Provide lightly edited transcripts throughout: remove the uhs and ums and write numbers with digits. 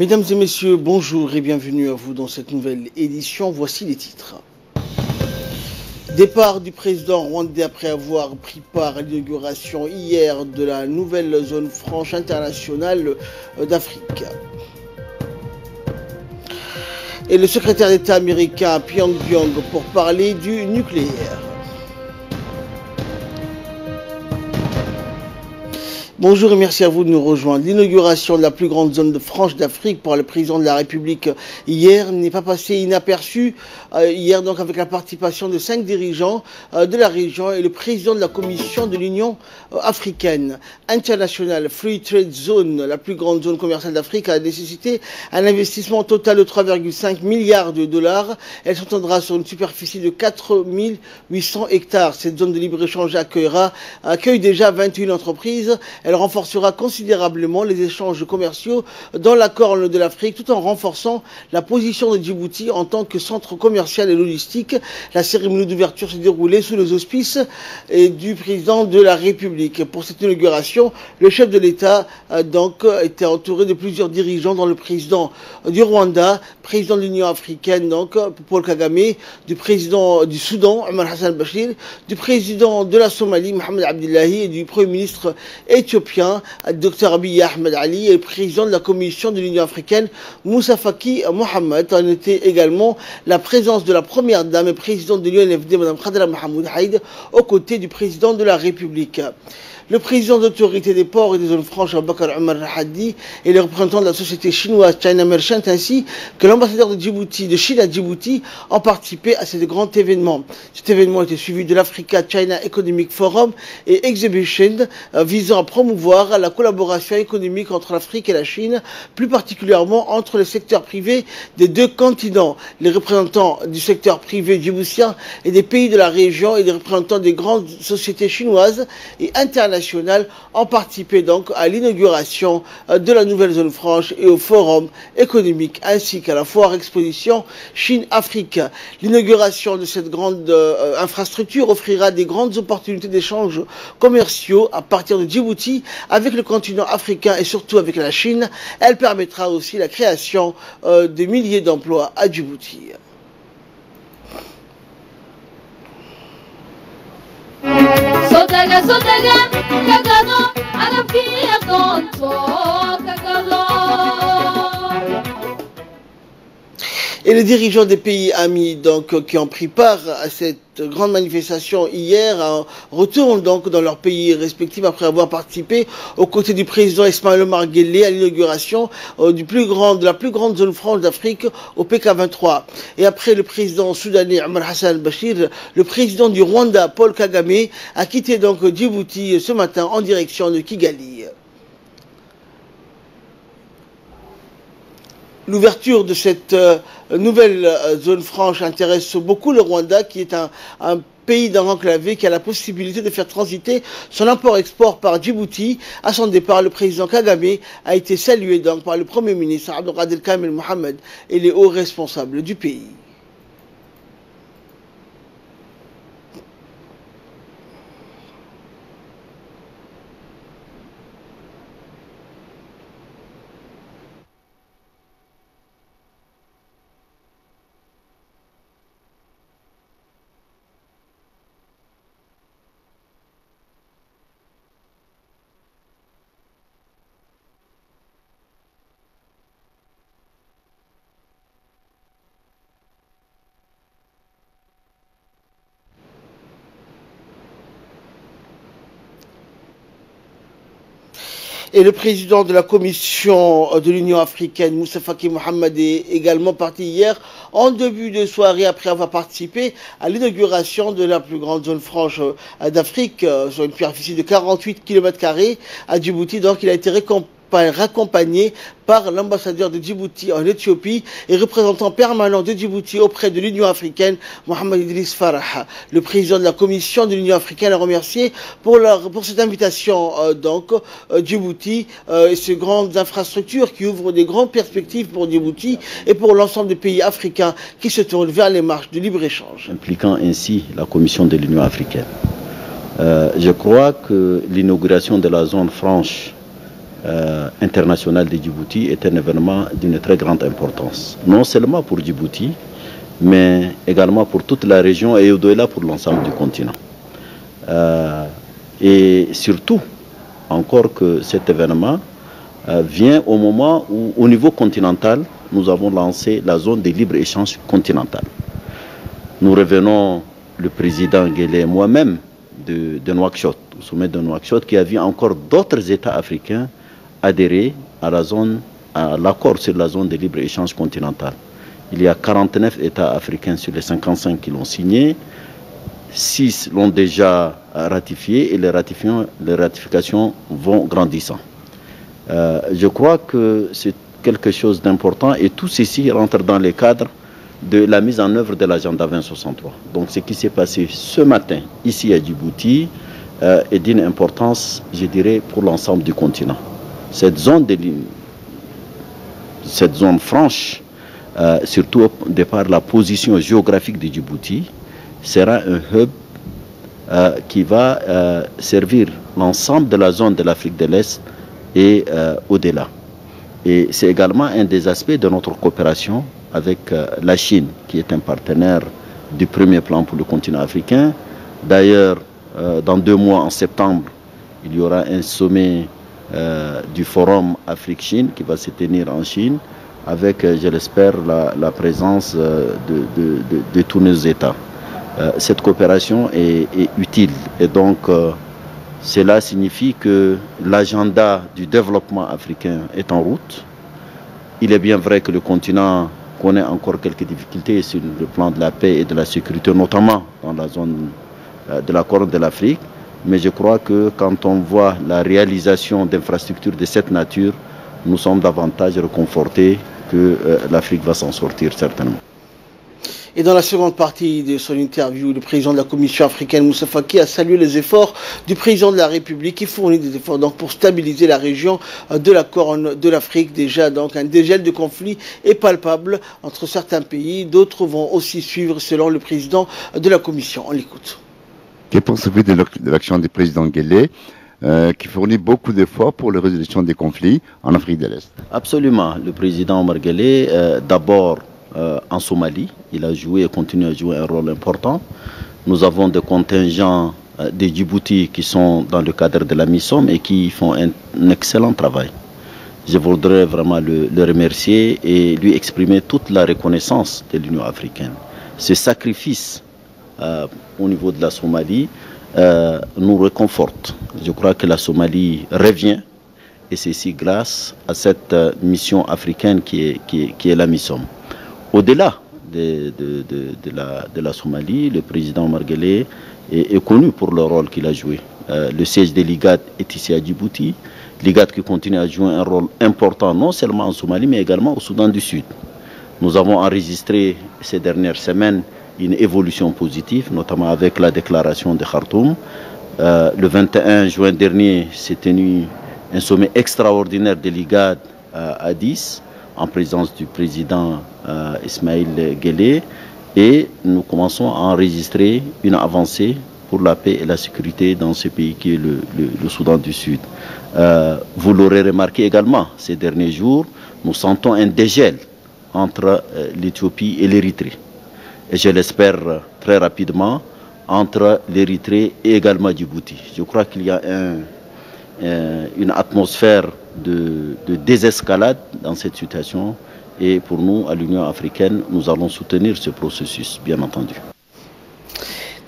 Mesdames et messieurs, bonjour et bienvenue à vous dans cette nouvelle édition. Voici les titres. Départ du président rwandais après avoir pris part à l'inauguration hier de la nouvelle zone franche internationale d'Afrique. Et le secrétaire d'État américain à Pyongyang pour parler du nucléaire. Bonjour et merci à vous de nous rejoindre. L'inauguration de la plus grande zone franche d'Afrique par le président de la République hier n'est pas passée inaperçue. Hier donc avec la participation de 5 dirigeants de la région et le président de la commission de l'Union africaine. International Free Trade Zone, la plus grande zone commerciale d'Afrique, a nécessité un investissement total de 3,5 milliards de dollars. Elle s'entendra sur une superficie de 4800 hectares. Cette zone de libre-échange accueille déjà 21 entreprises. Elle renforcera considérablement les échanges commerciaux dans la Corne de l'Afrique tout en renforçant la position de Djibouti en tant que centre commercial et logistique. La cérémonie d'ouverture s'est déroulée sous les auspices du président de la République. Pour cette inauguration, le chef de l'État était entouré de plusieurs dirigeants, dont le président du Rwanda, président de l'Union africaine, Paul Kagame, du président du Soudan, Omar Hassan al-Bashir, du président de la Somalie, Mohamed Abdullahi, et du Premier ministre éthiopien, Dr Abiy Ahmed Ali, et le président de la Commission de l'Union africaine, Moussa Faki Mohamed. A noté également la présence de la première dame et présidente de l'UNFD, Mme Khadra Mohamed Haïd, aux côtés du président de la République. Le président d'autorité des ports et des zones franches, Abubakar Omar Hadi, et les représentants de la société chinoise China Merchant, ainsi que l'ambassadeur de Chine à Djibouti, ont participé à ce grand événement. Cet événement était suivi de l'Africa China Economic Forum et Exhibition, visant à promouvoir la collaboration économique entre l'Afrique et la Chine, plus particulièrement entre le secteur privé des deux continents. Les représentants du secteur privé djiboutien et des pays de la région et des représentants des grandes sociétés chinoises et internationales ont participé donc à l'inauguration de la nouvelle zone franche et au forum économique ainsi qu'à la foire exposition Chine-Afrique. L'inauguration de cette grande infrastructure offrira des grandes opportunités d'échanges commerciaux à partir de Djibouti avec le continent africain et surtout avec la Chine. Elle permettra aussi la création de milliers d'emplois à Djibouti. Et les dirigeants des pays amis qui ont pris part à cette grande manifestation hier retournent donc dans leurs pays respectifs après avoir participé aux côtés du président Ismaël Omar Guelleh à l'inauguration de la plus grande zone franche d'Afrique au PK23. Et après le président soudanais Omar Hassan al-Bashir, le président du Rwanda Paul Kagame a quitté donc Djibouti ce matin en direction de Kigali. L'ouverture de cette nouvelle zone franche intéresse beaucoup le Rwanda, qui est un pays dans l'enclavé qui a la possibilité de faire transiter son import-export par Djibouti. À son départ, le président Kagame a été salué donc par le Premier ministre Abdelkader Kamel Mohamed et les hauts responsables du pays. Et le président de la Commission de l'Union africaine, Moussa Faki Mohamed, est également parti hier en début de soirée après avoir participé à l'inauguration de la plus grande zone franche d'Afrique sur une superficie de 48 km² à Djibouti. Donc il a été raccompagné par l'ambassadeur de Djibouti en Éthiopie et représentant permanent de Djibouti auprès de l'Union africaine, Mohamed Idriss Farah. Le président de la Commission de l'Union africaine a remercié pour cette invitation Djibouti et ces grandes infrastructures qui ouvrent des grandes perspectives pour Djibouti et pour l'ensemble des pays africains qui se tournent vers les marches du libre-échange. Impliquant ainsi la Commission de l'Union africaine. Je crois que l'inauguration de la zone franche international de Djibouti est un événement d'une très grande importance. Non seulement pour Djibouti, mais également pour toute la région et au-delà pour l'ensemble du continent. Et surtout, encore que cet événement vient au moment où, au niveau continental, nous avons lancé la zone de libre-échange continentale. Nous revenons, le président Guelleh et moi-même, de Nouakchott, au sommet de Nouakchott, qui a vu encore d'autres États africains adhérer à l'accord sur la zone de libre-échange continentale. Il y a 49 États africains sur les 55 qui l'ont signé. 6 l'ont déjà ratifié et les ratifications vont grandissant. Je crois que c'est quelque chose d'important et tout ceci rentre dans les cadres de la mise en œuvre de l'agenda 2063. Donc ce qui s'est passé ce matin ici à Djibouti est d'une importance, je dirais, pour l'ensemble du continent. Cette zone franche, surtout de par la position géographique de Djibouti, sera un hub qui va servir l'ensemble de la zone de l'Afrique de l'Est et au-delà. Et c'est également un des aspects de notre coopération avec la Chine, qui est un partenaire du premier plan pour le continent africain. D'ailleurs, dans 2 mois, en septembre, il y aura un sommet du Forum Afrique-Chine qui va se tenir en Chine, avec, je l'espère, la présence de tous nos États. Cette coopération est utile et donc cela signifie que l'agenda du développement africain est en route. Il est bien vrai que le continent connaît encore quelques difficultés sur le plan de la paix et de la sécurité, notamment dans la zone de la Corne de l'Afrique. Mais je crois que quand on voit la réalisation d'infrastructures de cette nature, nous sommes davantage réconfortés que l'Afrique va s'en sortir certainement. Et dans la seconde partie de son interview, le président de la Commission africaine, Moussa Faki, a salué les efforts du président de la République qui fournit des efforts donc, pour stabiliser la région de la Corne de l'Afrique. Déjà, donc, un dégel de conflits est palpable entre certains pays. D'autres vont aussi suivre, selon le président de la Commission. On l'écoute. Que pensez-vous de l'action du président Guelleh qui fournit beaucoup d'efforts pour la résolution des conflits en Afrique de l'Est? Absolument. Le président Omar Guelleh, d'abord, en Somalie, il a joué et continue à jouer un rôle important. Nous avons des contingents de Djibouti qui sont dans le cadre de la MISOM et qui font un excellent travail. Je voudrais vraiment le remercier et lui exprimer toute la reconnaissance de l'Union africaine. Ce sacrifice au niveau de la Somalie nous réconforte. Je crois que la Somalie revient et ceci grâce à cette mission africaine qui est la MISOM. Au-delà de la Somalie, le président Omar Guelleh est connu pour le rôle qu'il a joué. Le siège de l'IGAD est ici à Djibouti. L'IGAD qui continue à jouer un rôle important, non seulement en Somalie, mais également au Soudan du Sud. Nous avons enregistré ces dernières semaines une évolution positive, notamment avec la déclaration de Khartoum. Le 21 juin dernier, s'est tenu un sommet extraordinaire de l'IGAD à Addis, en présence du président Ismaël Guelleh, et nous commençons à enregistrer une avancée pour la paix et la sécurité dans ce pays qui est le Soudan du Sud. Vous l'aurez remarqué également, ces derniers jours, nous sentons un dégel entre l'Éthiopie et l'Érythrée. Et je l'espère très rapidement entre l'Érythrée et également Djibouti. Je crois qu'il y a une atmosphère de désescalade dans cette situation et pour nous, à l'Union africaine, nous allons soutenir ce processus, bien entendu.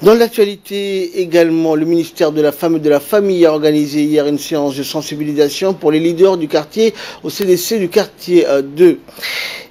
Dans l'actualité également, le ministère de la Femme et de la Famille a organisé hier une séance de sensibilisation pour les leaders du quartier au CDC du quartier 2.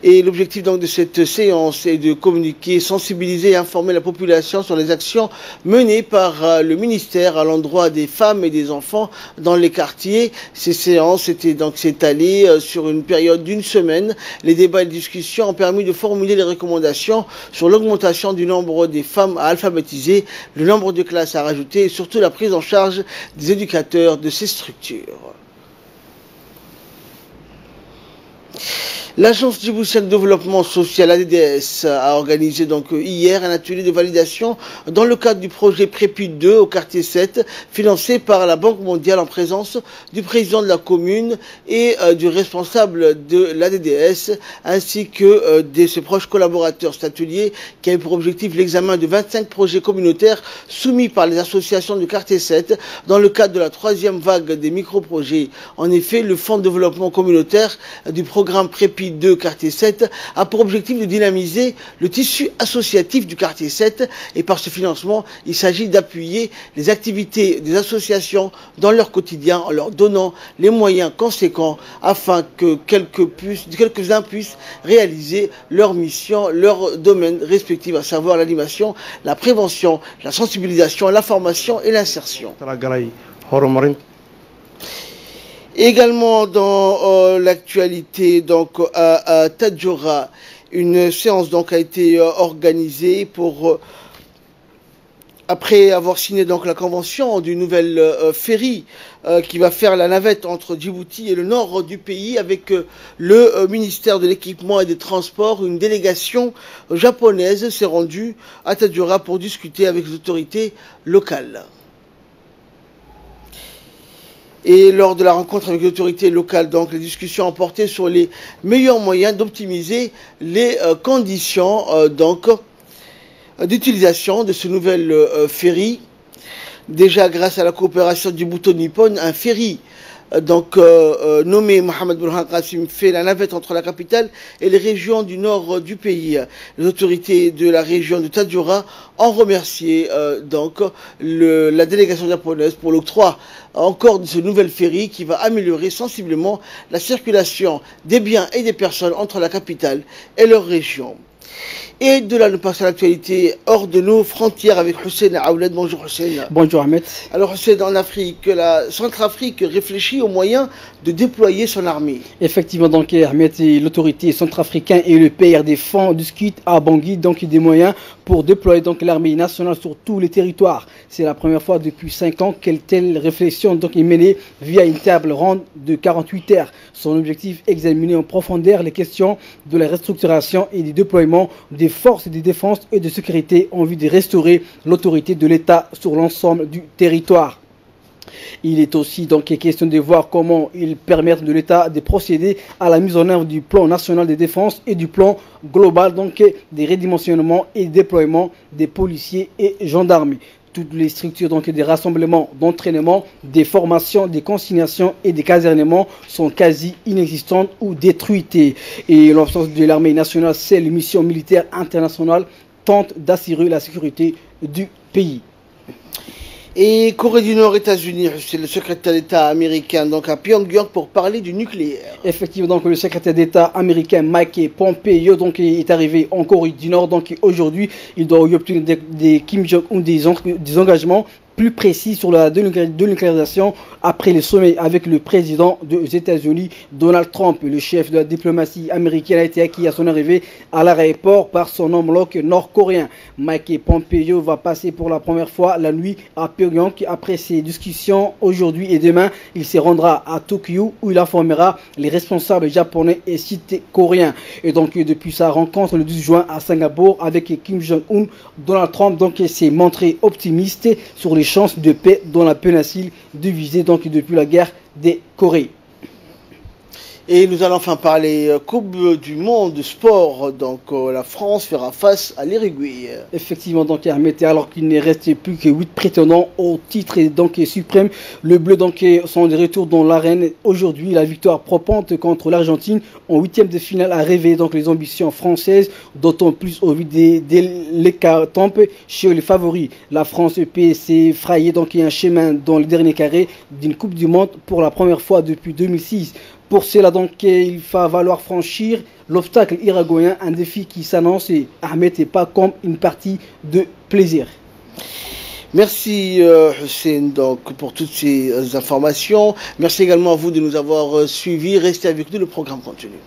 Et l'objectif donc de cette séance est de communiquer, sensibiliser et informer la population sur les actions menées par le ministère à l'endroit des femmes et des enfants dans les quartiers. Ces séances étaient donc s'étalées sur une période d'1 semaine. Les débats et les discussions ont permis de formuler des recommandations sur l'augmentation du nombre des femmes à alphabétiser, le nombre de classes à rajouter et surtout la prise en charge des éducateurs de ces structures. L'Agence djiboutienne de développement social, ADDS, a organisé donc hier un atelier de validation dans le cadre du projet Prépud 2 au quartier 7, financé par la Banque mondiale en présence du président de la commune et du responsable de l'ADDS, ainsi que de ses proches collaborateurs. Cet atelier qui a eu pour objectif l'examen de 25 projets communautaires soumis par les associations du quartier 7 dans le cadre de la troisième vague des micro-projets. En effet, le Fonds de développement communautaire du programme Prépud 2 quartier 7 a pour objectif de dynamiser le tissu associatif du quartier 7 et par ce financement, il s'agit d'appuyer les activités des associations dans leur quotidien en leur donnant les moyens conséquents afin que quelques-uns puissent réaliser leur mission, leur domaine respectif, à savoir l'animation, la prévention, la sensibilisation, la formation et l'insertion. Également dans l'actualité, donc à Tadjoura, une séance donc a été organisée pour après avoir signé donc la convention du nouvel ferry qui va faire la navette entre Djibouti et le nord du pays avec le ministère de l'équipement et des transports. Une délégation japonaise s'est rendue à Tadjoura pour discuter avec les autorités locales. Et lors de la rencontre avec les autorités locales, donc, les discussions ont porté sur les meilleurs moyens d'optimiser les conditions d'utilisation de ce nouvel ferry. Déjà, grâce à la coopération du Bhouto-Nippon, un ferry nommé Mohamed Burhan Qassim fait la navette entre la capitale et les régions du nord du pays. Les autorités de la région de Tadjoura ont remercié la délégation japonaise pour l'octroi encore de ce nouvel ferry qui va améliorer sensiblement la circulation des biens et des personnes entre la capitale et leur région. Et de là, nous passons à l'actualité hors de nos frontières avec Hussein Aouled. Bonjour Hussein. Bonjour Ahmed. Alors Hussein, en Afrique, la Centrafrique réfléchit aux moyens de déployer son armée. Effectivement, donc Ahmed, l'autorité centrafricaine et le PRD font discutent à Bangui donc des moyens pour déployer donc l'armée nationale sur tous les territoires. C'est la première fois depuis 5 ans qu'une telle réflexion donc est menée via une table ronde de 48 heures. Son objectif, examiner en profondeur les questions de la restructuration et du déploiement des forces de défense et de sécurité en vue de restaurer l'autorité de l'État sur l'ensemble du territoire. Il est aussi donc question de voir comment ils permettent de l'État de procéder à la mise en œuvre du plan national de défense et du plan global donc des redimensionnements et déploiement des policiers et gendarmes. Toutes les structures donc des rassemblements, d'entraînement, des formations, des consignations et des casernements sont quasi inexistantes ou détruites. Et l'absence de l'armée nationale, c'est les missions militaires internationales tentent d'assurer la sécurité du pays. Et Corée du Nord, États-Unis, c'est le secrétaire d'État américain donc à Pyongyang pour parler du nucléaire. Effectivement, donc le secrétaire d'État américain Mike Pompeo donc est arrivé en Corée du Nord. Donc aujourd'hui, il doit obtenir des Kim Jong-un des engagements plus précis sur la dénucléarisation après le sommet avec le président des États-Unis, Donald Trump. Le chef de la diplomatie américaine a été acquis à son arrivée à l'aéroport par son homologue nord-coréen. Mike Pompeo va passer pour la première fois la nuit à Pyongyang. Après ces discussions aujourd'hui et demain, il se rendra à Tokyo où il informera les responsables japonais et sud-coréens. Et donc depuis sa rencontre le 12 juin à Singapour avec Kim Jong-un, Donald Trump s'est montré optimiste sur les chances de paix dans la péninsule divisée donc depuis la guerre des Corées. Et nous allons enfin parler Coupe du Monde de sport. Donc la France fera face à l'Uruguay. Effectivement, donc alors qu'il ne reste plus que 8 prétendants au titre donc suprême, le bleu donc sont de retour dans l'arène aujourd'hui. La victoire propante contre l'Argentine en 8e de finale a réveillé donc les ambitions françaises, d'autant plus au vu de l'hécatombe chez les favoris. La France s'est frayé donc un chemin dans le dernier carré d'une Coupe du Monde pour la première fois depuis 2006. Pour cela, donc, il va falloir franchir l'obstacle iragoyen, un défi qui s'annonce et Ahmed n'est pas comme une partie de plaisir. Merci Hussein donc, pour toutes ces informations. Merci également à vous de nous avoir suivis. Restez avec nous, le programme continue.